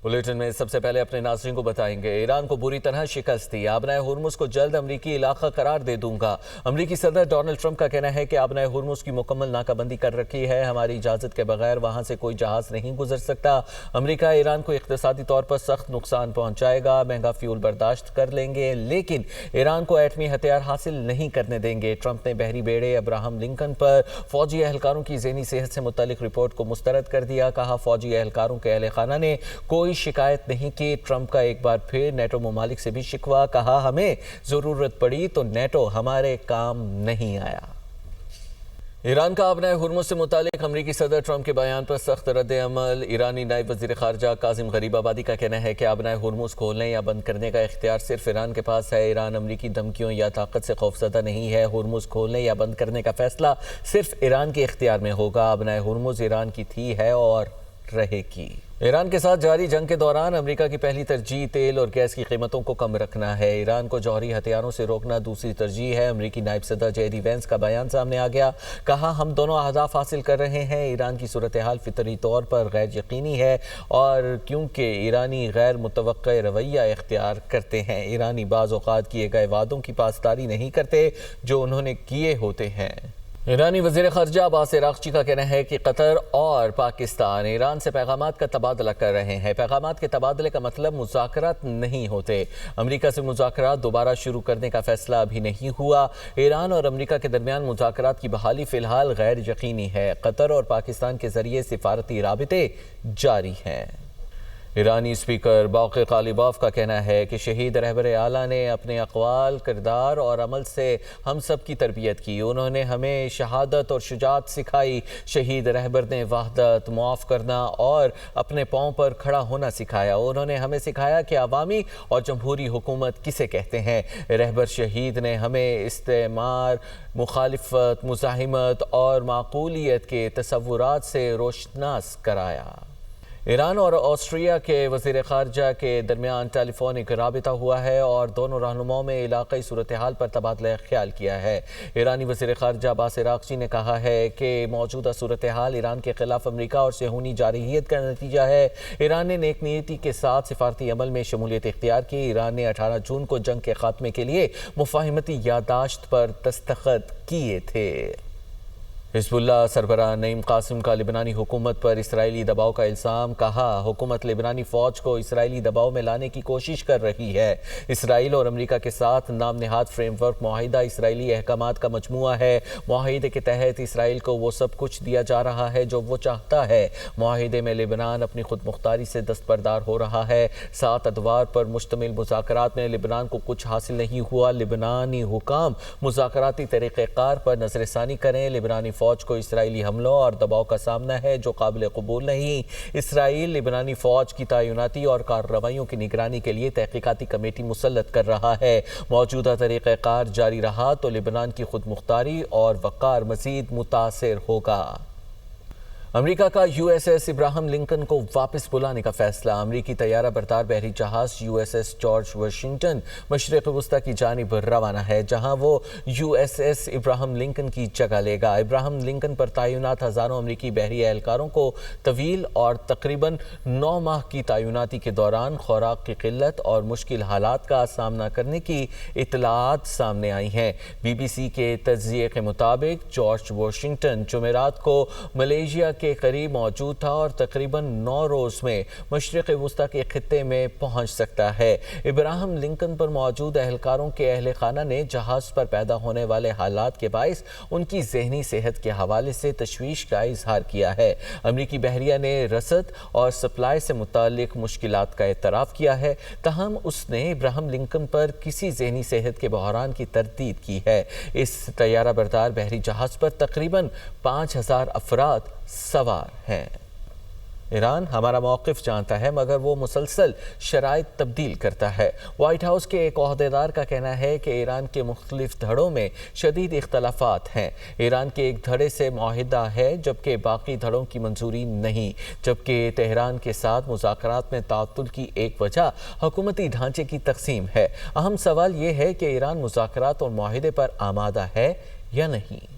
Bulletin میں سب سے پہلے اپنے ناظرین کو بتائیں گے ایران کو بری طرح شکست دی، آبنائے ہرمز کو جلد امریکی علاقہ قرار دے دوں گا۔ امریکی صدر ڈونلڈ ٹرمپ کا کہنا ہے کہ آبنائے ہرمز کی مکمل ناکہ بندی کر رکھی ہے، ہماری اجازت کے بغیر وہاں سے کوئی جہاز نہیں گزر سکتا۔ امریکہ ایران کو اقتصادی طور پر سخت نقصان پہنچائے گا، مہنگا فیول برداشت کر لیں گے، لیکن ایران کو ایٹمی ہتھیار حاصل نہیں کرنے دیں گے۔ ٹرمپ نے بحری بیڑے ابراہم لنکن پر فوجی اہلکاروں کی ذہنی صحت سے متعلق رپورٹ کو مسترد کر دیا، کہا فوجی اہلکاروں کے اہل خانہ نے کوئی شکایت نہیں کی۔ ٹرمپ کا ایک بار پھر نیٹو ممالک سے بھی شکوہ، کہا ہمیں ضرورت پڑی تو نیٹو ہمارے کام نہیں آیا۔ ایران کا آبنائے ہرمز سے متعلق امریکی صدر ٹرمپ کے بیان پر سخت رد عمل۔ ایرانی نائب وزیر خارجہ کاظم غریب آبادی کا کہنا ہے کہ آبنائے ہرمز کھولنے یا بند کرنے کا اختیار صرف ایران کے پاس ہے، ایران امریکی دھمکیوں یا طاقت سے خوفزدہ نہیں ہے، ہرمز کھولنے یا بند کرنے کا فیصلہ صرف ایران کے اختیار میں ہوگا۔ آبنائے ہرمز ایران کی تھی، ہے اور رہے گی۔ ایران کے ساتھ جاری جنگ کے دوران امریکہ کی پہلی ترجیح تیل اور گیس کی قیمتوں کو کم رکھنا ہے، ایران کو جوہری ہتھیاروں سے روکنا دوسری ترجیح ہے۔ امریکی نائب صدر جے ڈی وینس کا بیان سامنے آ گیا، کہا ہم دونوں اہداف حاصل کر رہے ہیں۔ ایران کی صورتحال فطری طور پر غیر یقینی ہے اور کیونکہ ایرانی غیر متوقع رویہ اختیار کرتے ہیں، ایرانی بعض اوقات کیے گئے وعدوں کی پاسداری نہیں کرتے جو انہوں نے کیے ہوتے ہیں۔ ایرانی وزیر خارجہ عباس عراقچی کا کہنا ہے کہ قطر اور پاکستان ایران سے پیغامات کا تبادلہ کر رہے ہیں، پیغامات کے تبادلے کا مطلب مذاکرات نہیں ہوتے۔ امریکہ سے مذاکرات دوبارہ شروع کرنے کا فیصلہ ابھی نہیں ہوا۔ ایران اور امریکہ کے درمیان مذاکرات کی بحالی فی الحال غیر یقینی ہے۔ قطر اور پاکستان کے ذریعے سفارتی رابطے جاری ہیں۔ ایرانی اسپیکر باقر غالیباف کا کہنا ہے کہ شہید رہبر اعلیٰ نے اپنے اقوال، کردار اور عمل سے ہم سب کی تربیت کی، انہوں نے ہمیں شہادت اور شجاعت سکھائی۔ شہید رہبر نے وحدت، معاف کرنا اور اپنے پاؤں پر کھڑا ہونا سکھایا، انہوں نے ہمیں سکھایا کہ عوامی اور جمہوری حکومت کسے کہتے ہیں۔ رہبر شہید نے ہمیں استعمار، مخالفت، مزاحمت اور معقولیت کے تصورات سے روشناس کرایا۔ ایران اور آسٹریا کے وزیر خارجہ کے درمیان ٹیلی فونک رابطہ ہوا ہے اور دونوں رہنماؤں میں علاقائی صورتحال پر تبادلہ خیال کیا ہے۔ ایرانی وزیر خارجہ عباس عراقچی نے کہا ہے کہ موجودہ صورتحال ایران کے خلاف امریکہ اور صہیونی جارحیت کا نتیجہ ہے۔ ایران نے نیک نیتی کے ساتھ سفارتی عمل میں شمولیت اختیار کی۔ ایران نے 18 جون کو جنگ کے خاتمے کے لیے مفاہمتی یادداشت پر دستخط کیے تھے۔ حزب اللہ سربراہ نعیم قاسم کا لبنانی حکومت پر اسرائیلی دباؤ کا الزام، کہا حکومت لبنانی فوج کو اسرائیلی دباؤ میں لانے کی کوشش کر رہی ہے۔ اسرائیل اور امریکہ کے ساتھ نام نہاد فریم ورک معاہدہ اسرائیلی احکامات کا مجموعہ ہے۔ معاہدے کے تحت اسرائیل کو وہ سب کچھ دیا جا رہا ہے جو وہ چاہتا ہے۔ معاہدے میں لبنان اپنی خود مختاری سے دستبردار ہو رہا ہے۔ 7 ادوار پر مشتمل مذاکرات میں لبنان کو کچھ حاصل نہیں ہوا۔ لبنانی حکام مذاکراتی طریقہ کار پر نظر ثانی کریں۔ لبنانی فوج کو اسرائیلی حملوں اور دباؤ کا سامنا ہے جو قابل قبول نہیں۔ اسرائیل لبنانی فوج کی تعیناتی اور کارروائیوں کی نگرانی کے لیے تحقیقاتی کمیٹی مسلط کر رہا ہے۔ موجودہ طریقہ کار جاری رہا تو لبنان کی خود مختاری اور وقار مزید متاثر ہوگا۔ امریکہ کا U S S Abraham Lincoln کو واپس بلانے کا فیصلہ۔ امریکی طیارہ بردار بحری جہاز U S S George Washington مشرق وسطی کی جانب روانہ ہے، جہاں وہ U S S Abraham Lincoln کی جگہ لے گا۔ ابراہم لنکن پر تعینات ہزاروں امریکی بحری اہلکاروں کو طویل اور تقریباً 9 ماہ کی تعیناتی کے دوران خوراک کی قلت اور مشکل حالات کا سامنا کرنے کی اطلاعات سامنے آئی ہیں۔ بی بی سی کے تجزیے کے مطابق جارج واشنگٹن جمعرات کو ملیشیا کے قریب موجود تھا اور تقریباً 9 روز میں مشرق وسطی کے خطے میں پہنچ سکتا ہے۔ ابراہم لنکن پر موجود اہلکاروں کے اہل خانہ نے جہاز پر پیدا ہونے والے حالات کے باعث ان کی ذہنی صحت کے حوالے سے تشویش کا اظہار کیا ہے۔ امریکی بحریہ نے رسد اور سپلائی سے متعلق مشکلات کا اعتراف کیا ہے، تاہم اس نے ابراہم لنکن پر کسی ذہنی صحت کے بحران کی تردید کی ہے۔ اس طیارہ بردار بحری جہاز پر تقریباً 5000 افراد سوار ہیں۔ ایران ہمارا موقف جانتا ہے مگر وہ مسلسل شرائط تبدیل کرتا ہے۔ وائٹ ہاؤس کے ایک عہدیدار کا کہنا ہے کہ ایران کے مختلف دھڑوں میں شدید اختلافات ہیں۔ ایران کے ایک دھڑے سے معاہدہ ہے جبکہ باقی دھڑوں کی منظوری نہیں، جبکہ تہران کے ساتھ مذاکرات میں تعطل کی ایک وجہ حکومتی ڈھانچے کی تقسیم ہے۔ اہم سوال یہ ہے کہ ایران مذاکرات اور معاہدے پر آمادہ ہے یا نہیں۔